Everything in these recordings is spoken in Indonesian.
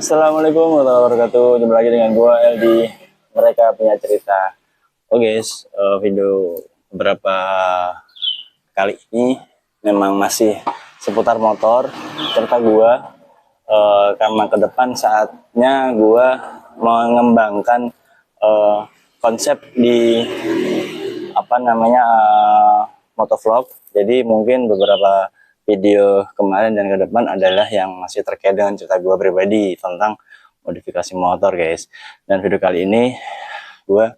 Assalamualaikum warahmatullahi wabarakatuh. Jumpa lagi dengan gua LD. Mereka punya cerita. Oh guys, video beberapa kali ini memang masih seputar motor. Cerita gua karena ke depan saatnya gua mengembangkan eh, konsep di apa namanya motovlog. Jadi mungkin beberapa video kemarin dan ke depan adalah yang masih terkait dengan cerita gue pribadi tentang modifikasi motor guys. Dan video kali ini gue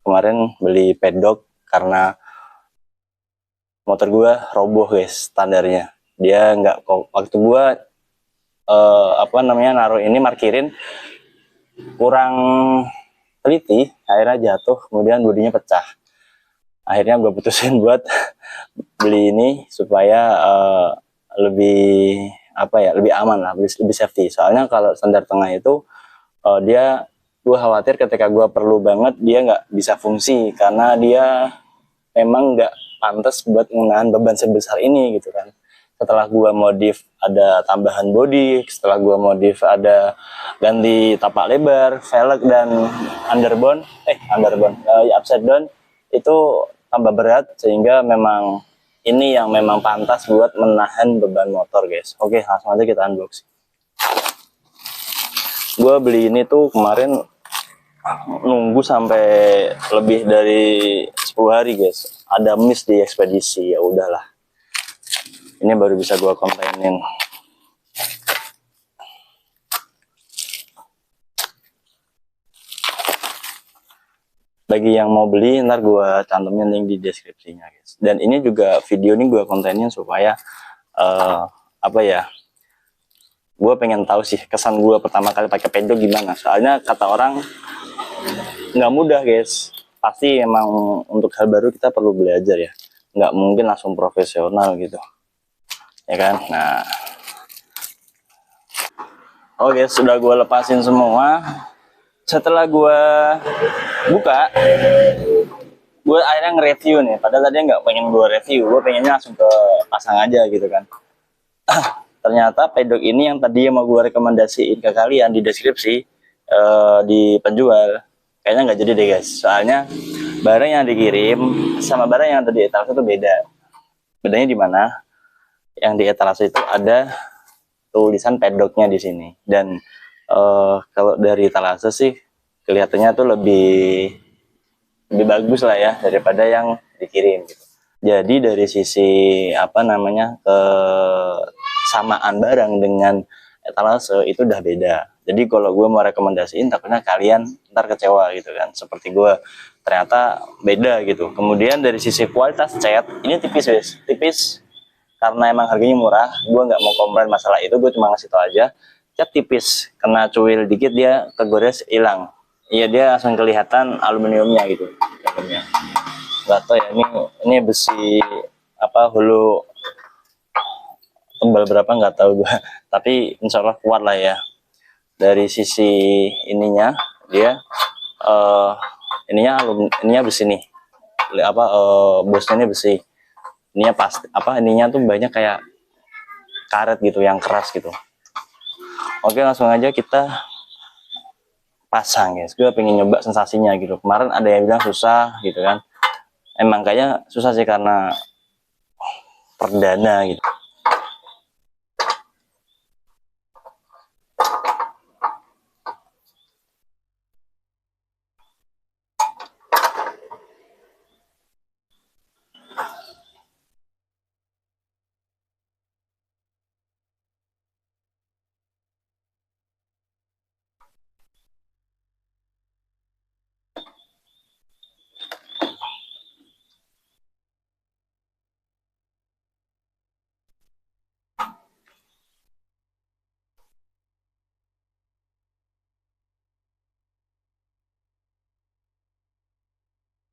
kemarin beli pedok karena motor gue roboh guys standarnya. Dia nggak waktu gue apa namanya naruh ini markirin kurang teliti, akhirnya jatuh, kemudian bodinya pecah. Akhirnya gue putusin buat beli ini supaya lebih apa ya, lebih aman lah, lebih safety. Soalnya kalau standar tengah itu dia, gue khawatir ketika gue perlu banget dia nggak bisa fungsi karena dia memang nggak pantas buat menahan beban sebesar ini gitu kan. Setelah gue modif ada tambahan body, setelah gue modif ada ganti tapak lebar, velg dan underbone, upside down itu tambah berat sehingga memang ini yang memang pantas buat menahan beban motor guys. Oke, langsung aja kita unboxing. Gue beli ini tuh kemarin nunggu sampai lebih dari 10 hari guys. Ada miss di ekspedisi, ya udahlah. Ini baru bisa gue kontenin. Bagi yang mau beli, ntar gue cantumin link di deskripsinya guys. Dan ini juga video ini gue kontenin supaya apa ya, gue pengen tahu sih kesan gue pertama kali pakai pedok gimana. Soalnya kata orang nggak mudah guys. Pasti emang untuk hal baru kita perlu belajar ya. Nggak mungkin langsung profesional gitu, ya kan. Nah, oke, sudah gue lepasin semua. Setelah gue buka, gue akhirnya nge-review nih. Padahal tadi nggak pengen gue review, gue pengennya langsung ke pasang aja gitu kan. Ternyata pedok ini yang tadi mau gue rekomendasiin ke kalian di deskripsi di penjual, kayaknya nggak jadi deh guys. Soalnya barang yang dikirim sama barang yang tadi etalase itu beda. Bedanya di mana? Yang di etalase itu ada tulisan pedoknya di sini, dan kalau dari etalase sih kelihatannya tuh lebih bagus lah ya daripada yang dikirim gitu. Jadi dari sisi apa namanya kesamaan barang dengan etalase itu udah beda. Jadi kalau gue mau rekomendasiin takutnya kalian ntar kecewa gitu kan, seperti gue, ternyata beda gitu. Kemudian dari sisi kualitas cat ini tipis guys, tipis karena emang harganya murah. Gue nggak mau komplain masalah itu, gue cuma ngasih tau aja cat tipis, kena cuil dikit dia kegores hilang. Iya, dia langsung kelihatan aluminiumnya gitu dalamnya. Nggak tahu ya, ini besi apa, hulu tebal berapa nggak tahu gua. Tapi insya Allah kuat lah ya. Dari sisi ininya dia ininya besi nih, apa bosnya ini besi. Ininya pasti apa, ininya tuh banyak kayak karet gitu yang keras gitu. Oke, langsung aja kita pasang guys. Gue pengen nyoba sensasinya gitu. Kemarin ada yang bilang susah gitu kan. Emang kayaknya susah sih karena perdana gitu.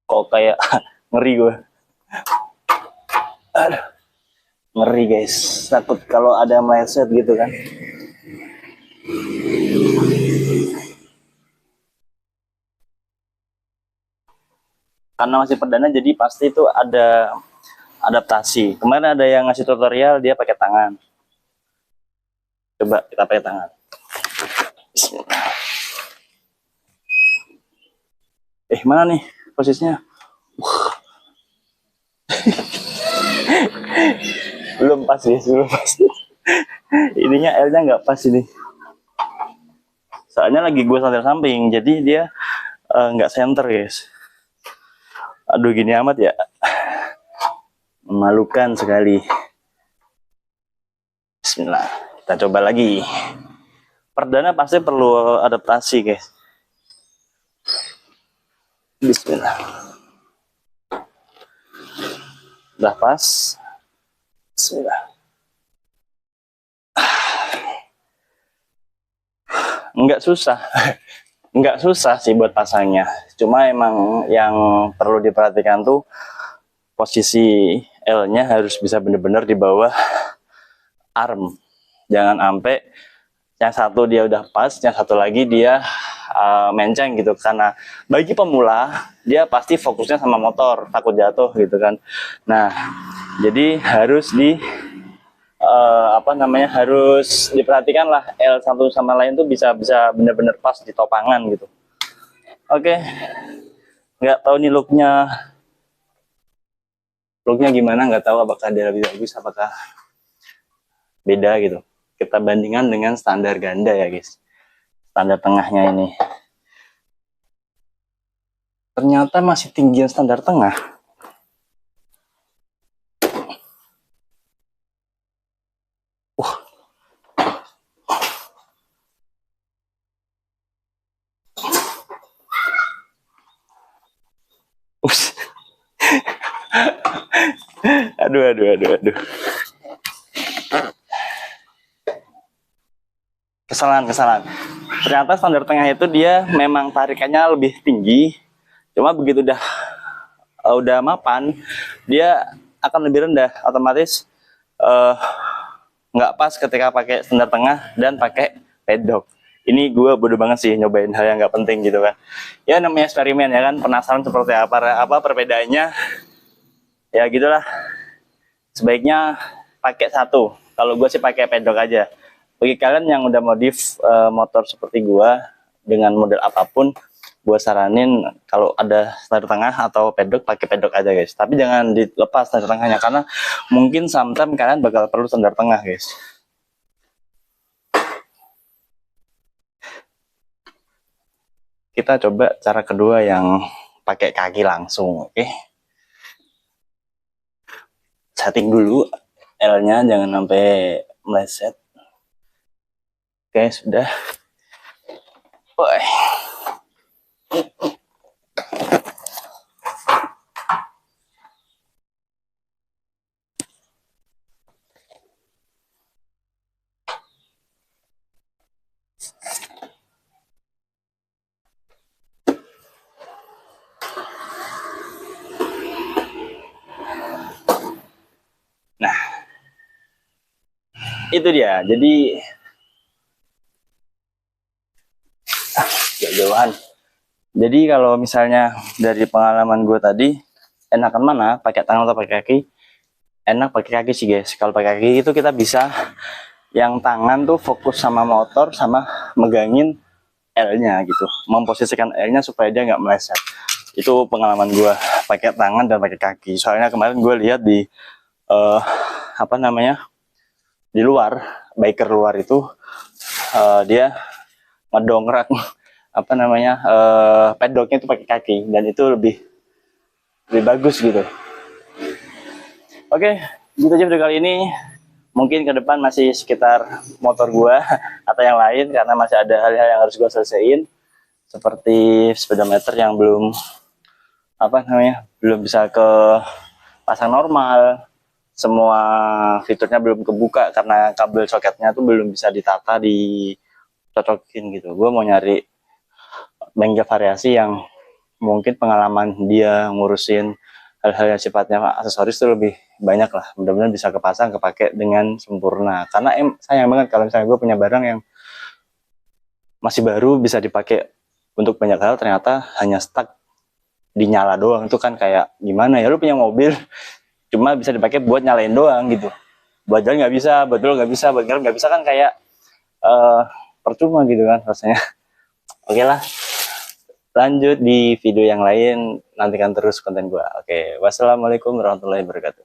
Kok kayak ngeri gue. Aduh, ngeri guys. Takut kalau ada meleset gitu kan. Karena masih perdana jadi pasti itu ada adaptasi. Kemarin ada yang ngasih tutorial dia pakai tangan. Coba kita pakai tangan. Bismillah. Mana nih posisinya? Belum pas guys, belum pas. Ininya L-nya nggak pas ini. Soalnya lagi gue sandar samping, jadi dia nggak center guys. Aduh gini amat ya. Memalukan sekali. Bismillah. Kita coba lagi. Perdana pasti perlu adaptasi guys. Bismillah. Udah pas. Bismillah. Nggak susah. Nggak susah sih buat pasangnya. Cuma emang yang perlu diperhatikan tuh posisi L-nya harus bisa benar-benar di bawah arm. Jangan sampai yang satu dia udah pas, yang satu lagi dia menceng gitu. Karena bagi pemula dia pasti fokusnya sama motor, takut jatuh gitu kan. Nah, jadi harus harus diperhatikan lah L satu sama lain tuh bisa benar-benar pas di topangan gitu. Oke. Nggak tahu nih looknya gimana, nggak tahu apakah dia lebih bagus, apakah beda gitu. Kita bandingkan dengan standar ganda ya guys, standar tengahnya ini ternyata masih tinggian standar tengah. Aduh. Kesalahan. Ternyata standar tengah itu dia memang tarikannya lebih tinggi. Cuma begitu udah mapan, dia akan lebih rendah. Otomatis nggak pas ketika pakai standar tengah dan pakai pedok. Ini gue bodoh banget sih nyobain hal yang nggak penting gitu kan. Ya namanya eksperimen ya kan, penasaran seperti apa perbedaannya. Ya gitulah. Sebaiknya pakai satu. Kalau gue sih pakai pedok aja. Bagi kalian yang udah modif motor seperti gue dengan model apapun, gue saranin kalau ada standar tengah atau pedok, pakai pedok aja guys. Tapi jangan dilepas standar tengahnya karena mungkin sometimes kalian bakal perlu standar tengah guys. Kita coba cara kedua yang pakai kaki langsung, oke? Setting dulu L-nya jangan sampai meleset. Oke, sudah. Nah, itu dia. Jadi jauh-jauhan. Jadi kalau misalnya dari pengalaman gue tadi, enakan mana pakai tangan atau pakai kaki? Enak pakai kaki sih guys. Kalau pakai kaki itu kita bisa yang tangan tuh fokus sama motor sama megangin L-nya gitu, memposisikan L-nya supaya dia nggak meleset. Itu pengalaman gue pakai tangan dan pakai kaki. Soalnya kemarin gue lihat di di luar, biker luar itu dia ngedongkrak pedoknya itu pakai kaki dan itu lebih bagus gitu. Oke, gitu aja video kali ini. Mungkin ke depan masih sekitar motor gua atau yang lain karena masih ada hal-hal yang harus gua selesaiin seperti speedometer yang belum bisa ke pasang normal. Semua fiturnya belum kebuka karena kabel soketnya tuh belum bisa ditata, dicocokin gitu. Gue mau nyari bengkel variasi yang mungkin pengalaman dia ngurusin hal-hal yang sifatnya aksesoris itu lebih banyak lah. Mudah-mudahan bisa kepasang, kepake dengan sempurna. Karena sayang banget kalau misalnya gue punya barang yang masih baru bisa dipakai untuk banyak hal, ternyata hanya stuck di nyala doang. Itu kan kayak gimana ya, lu punya mobil cuma bisa dipakai buat nyalain doang gitu, buat jalan nggak bisa, buat dulu nggak bisa, buat ngerem nggak bisa, kan kayak percuma gitu kan rasanya. Oke lah, lanjut di video yang lain, nantikan terus konten gua. Oke, wassalamualaikum warahmatullahi wabarakatuh.